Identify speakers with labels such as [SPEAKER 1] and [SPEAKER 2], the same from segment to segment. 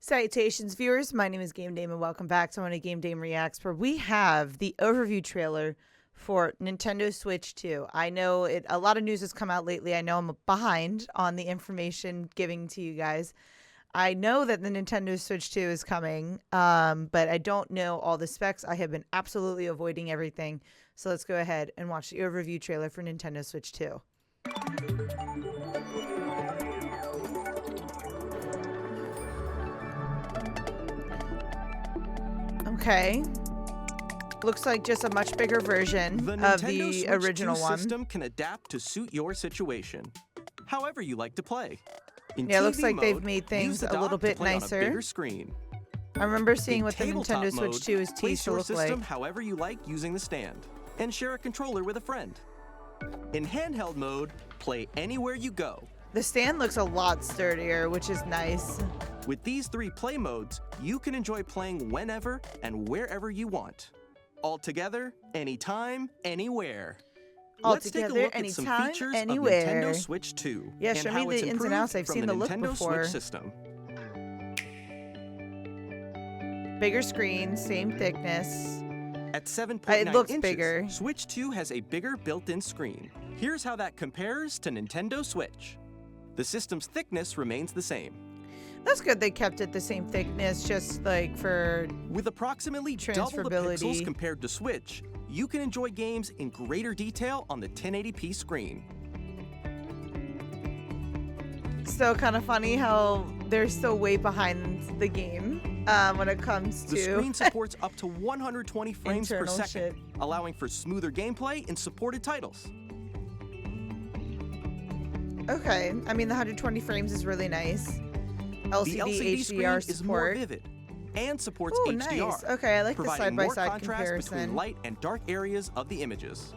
[SPEAKER 1] Salutations, viewers. My name is GameDame, and welcome back to one of GameDame Reacts, where we have the overview trailer for Nintendo Switch 2. I know a lot of news has come out lately. I know I'm behind on the information giving to you guys. I know that the Nintendo Switch 2 is coming, but I don't know all the specs. I have been absolutely avoiding everything. So let's go ahead and watch the overview trailer for Nintendo Switch 2. Okay. Looks like just a much bigger version of the original one.
[SPEAKER 2] The system can adapt to suit your situation, however you like to play.
[SPEAKER 1] Yeah, it looks like they've made things a little bit nicer.
[SPEAKER 2] Bigger screen.
[SPEAKER 1] I remember seeing what the Nintendo Switch 2 is teased to look like.
[SPEAKER 2] However you like using the stand, and share a controller with a friend. In handheld mode, play anywhere you go.
[SPEAKER 1] The stand looks a lot sturdier, which is nice.
[SPEAKER 2] With these 3 play modes, you can enjoy playing whenever and wherever you want. All together, anytime, anywhere.
[SPEAKER 1] Let's take a look at some features of Nintendo
[SPEAKER 2] Switch 2.
[SPEAKER 1] Yeah, show me the ins and outs. I've seen the look before.
[SPEAKER 2] System.
[SPEAKER 1] Bigger screen, same thickness.
[SPEAKER 2] At 7.9
[SPEAKER 1] it looks
[SPEAKER 2] inches,
[SPEAKER 1] bigger.
[SPEAKER 2] Switch 2 has a bigger built-in screen. Here's how that compares to Nintendo Switch. The system's thickness remains the same.
[SPEAKER 1] That's good they kept it the same thickness, just like for
[SPEAKER 2] with approximately double the pixels compared to Switch, you can enjoy games in greater detail on the 1080p screen.
[SPEAKER 1] Still kind of funny how they're still way behind the game when it comes to...
[SPEAKER 2] The screen supports up to 120 frames per second,
[SPEAKER 1] shit.
[SPEAKER 2] allowing for smoother gameplay in supported titles.
[SPEAKER 1] Okay, I mean the 120 frames is really nice.
[SPEAKER 2] The LCD screen is more vivid and supports HDR.
[SPEAKER 1] Nice. Okay, I like the side-by-side
[SPEAKER 2] contrast
[SPEAKER 1] comparison
[SPEAKER 2] between light and dark areas of the images.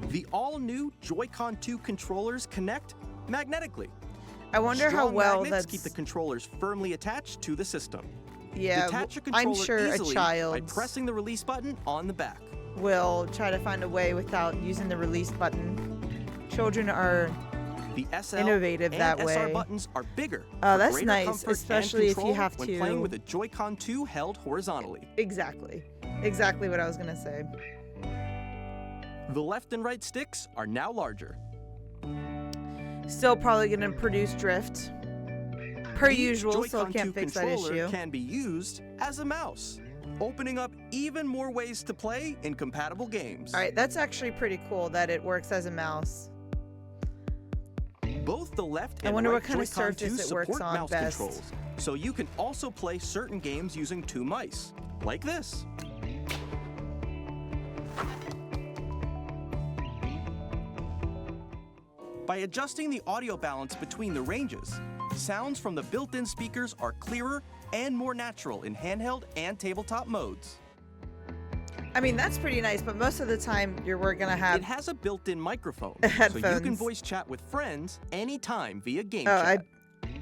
[SPEAKER 2] The all-new Joy-Con 2 controllers connect magnetically.
[SPEAKER 1] I wonder how well
[SPEAKER 2] magnets keep the controllers firmly attached to the system.
[SPEAKER 1] Yeah,
[SPEAKER 2] detach a controller
[SPEAKER 1] I'm sure a child
[SPEAKER 2] by pressing the release button on the back.
[SPEAKER 1] Will try to find a way without using the release button. Children are
[SPEAKER 2] the SL
[SPEAKER 1] innovative
[SPEAKER 2] and
[SPEAKER 1] that
[SPEAKER 2] SR
[SPEAKER 1] way.
[SPEAKER 2] buttons are bigger.
[SPEAKER 1] Oh, that's nice, especially if you have
[SPEAKER 2] when
[SPEAKER 1] to
[SPEAKER 2] playing with a Joy-Con 2 held horizontally.
[SPEAKER 1] Exactly what I was gonna say.
[SPEAKER 2] The left and right sticks are now larger.
[SPEAKER 1] Still probably gonna produce drift per usual, so I can't fix that issue.
[SPEAKER 2] Can be used as a mouse, opening up even more ways to play in compatible games.
[SPEAKER 1] All right, that's actually pretty cool that it works as a mouse.
[SPEAKER 2] Both the left and
[SPEAKER 1] I wonder
[SPEAKER 2] right
[SPEAKER 1] what kind of
[SPEAKER 2] Joy-Con
[SPEAKER 1] surface
[SPEAKER 2] 2
[SPEAKER 1] it works
[SPEAKER 2] support
[SPEAKER 1] on
[SPEAKER 2] mouse
[SPEAKER 1] best.
[SPEAKER 2] controls, so you can also play certain games using 2 mice, like this. By adjusting the audio balance between the ranges, sounds from the built-in speakers are clearer and more natural in handheld and tabletop modes.
[SPEAKER 1] I mean, that's pretty nice, but most of the time we're gonna have...
[SPEAKER 2] It has a built-in microphone,
[SPEAKER 1] headphones.
[SPEAKER 2] so you can voice chat with friends anytime via game chat.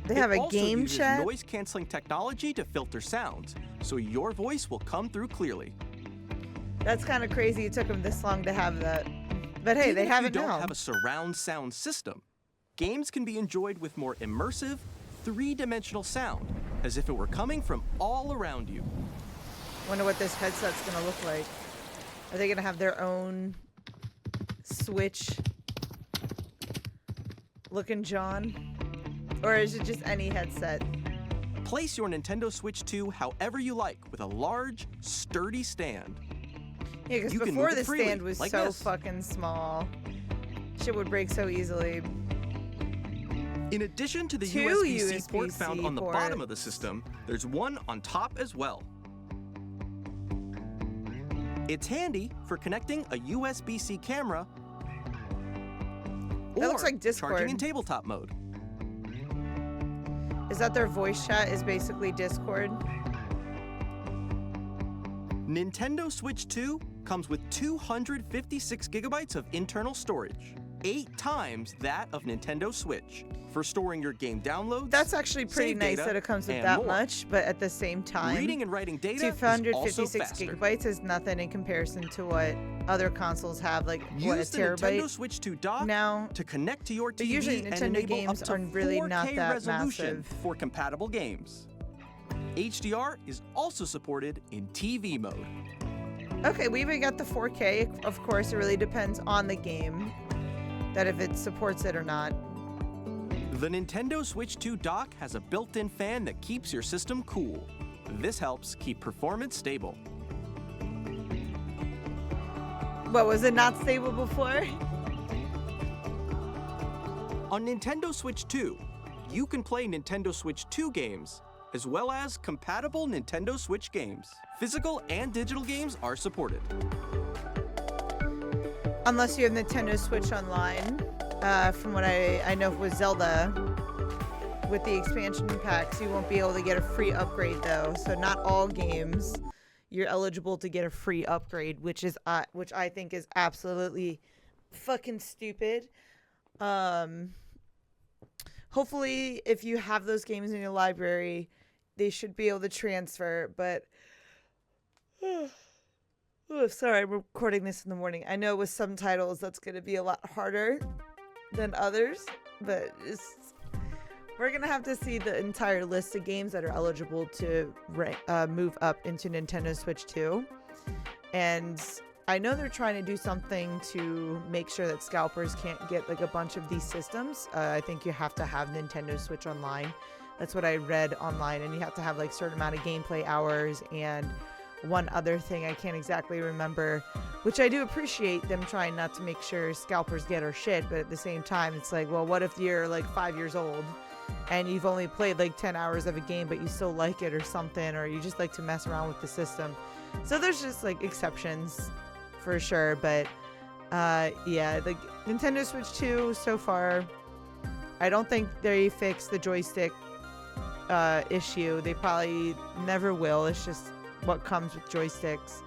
[SPEAKER 1] They have a game chat?
[SPEAKER 2] It also uses noise-canceling technology to filter sounds, so your voice will come through clearly.
[SPEAKER 1] That's kind of crazy it took them this long to have that. But hey, they have it now.
[SPEAKER 2] If you don't have a surround sound system, games can be enjoyed with more immersive, 3-dimensional sound, as if it were coming from all around you.
[SPEAKER 1] Wonder what this headset's gonna look like. Are they gonna have their own Switch looking John? Or is it just any headset?
[SPEAKER 2] Place your Nintendo Switch 2 however you like with a large, sturdy stand.
[SPEAKER 1] Yeah, because before the stand was like so fucking small. Shit would break so easily.
[SPEAKER 2] In addition to the USB-C port found on the bottom of the system, there's one on top as well. It's handy for connecting a USB-C camera
[SPEAKER 1] that looks like Discord.
[SPEAKER 2] Charging in tabletop mode.
[SPEAKER 1] Is that their voice chat is basically Discord?
[SPEAKER 2] Nintendo Switch 2 comes with 256 gigabytes of internal storage, 8 times that of Nintendo Switch, for storing your game downloads.
[SPEAKER 1] That's actually pretty nice that it comes with that much, but at the same time,
[SPEAKER 2] reading and writing data
[SPEAKER 1] 256 gigabytes is nothing in comparison to what other consoles have, like, what, a
[SPEAKER 2] Use the
[SPEAKER 1] terabyte
[SPEAKER 2] Nintendo Switch 2 dock
[SPEAKER 1] now.
[SPEAKER 2] to connect to your
[SPEAKER 1] But
[SPEAKER 2] TV
[SPEAKER 1] usually
[SPEAKER 2] and
[SPEAKER 1] Nintendo
[SPEAKER 2] enable
[SPEAKER 1] games
[SPEAKER 2] up to
[SPEAKER 1] are really
[SPEAKER 2] 4K
[SPEAKER 1] not that
[SPEAKER 2] resolution
[SPEAKER 1] massive.
[SPEAKER 2] for compatible games. HDR is also supported in TV mode.
[SPEAKER 1] Okay, we even got the 4K. Of course, it really depends on the game, that if it supports it or not.
[SPEAKER 2] The Nintendo Switch 2 dock has a built-in fan that keeps your system cool. This helps keep performance stable.
[SPEAKER 1] What, was it not stable before?
[SPEAKER 2] On Nintendo Switch 2, you can play Nintendo Switch 2 games, as well as compatible Nintendo Switch games. Physical and digital games are supported.
[SPEAKER 1] Unless you have Nintendo Switch Online. From what I know with Zelda, with the expansion packs, you won't be able to get a free upgrade though. So not all games you're eligible to get a free upgrade, which I think is absolutely fucking stupid. Hopefully, if you have those games in your library, they should be able to transfer. But oh, sorry, I'm recording this in the morning. I know with some titles that's going to be a lot harder than others, but we're gonna have to see the entire list of games that are eligible to move up into Nintendo Switch 2. And I know they're trying to do something to make sure that scalpers can't get like a bunch of these systems. I think you have to have Nintendo Switch Online. That's what I read online, and you have to have like a certain amount of gameplay hours and one other thing I can't exactly remember, which I do appreciate them trying not to make sure scalpers get our shit, but at the same time it's like, well, what if you're like 5 years old and you've only played like 10 hours of a game but you still like it or something, or you just like to mess around with the system. So there's just like exceptions for sure, but yeah, the Nintendo Switch 2 so far, I don't think they fixed the joystick issue. They probably never will. It's just what comes with joysticks.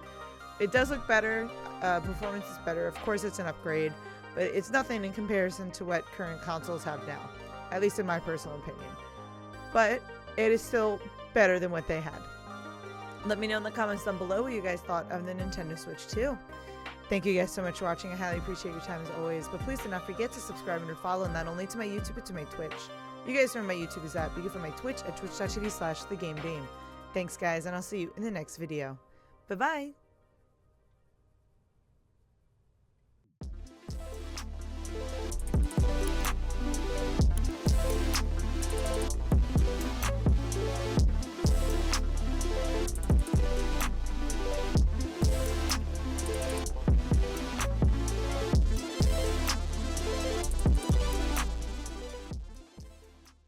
[SPEAKER 1] It does look better. Performance is better. Of course, it's an upgrade, but it's nothing in comparison to what current consoles have now, at least in my personal opinion. But it is still better than what they had. Let me know in the comments down below what you guys thought of the Nintendo Switch 2. Thank you guys so much for watching. I highly appreciate your time as always. But please do not forget to subscribe and follow not only to my YouTube but to my Twitch. You guys know where my YouTube is at. You can find my Twitch at twitch.tv/thegamedame. Thanks guys, and I'll see you in the next video. Bye-bye.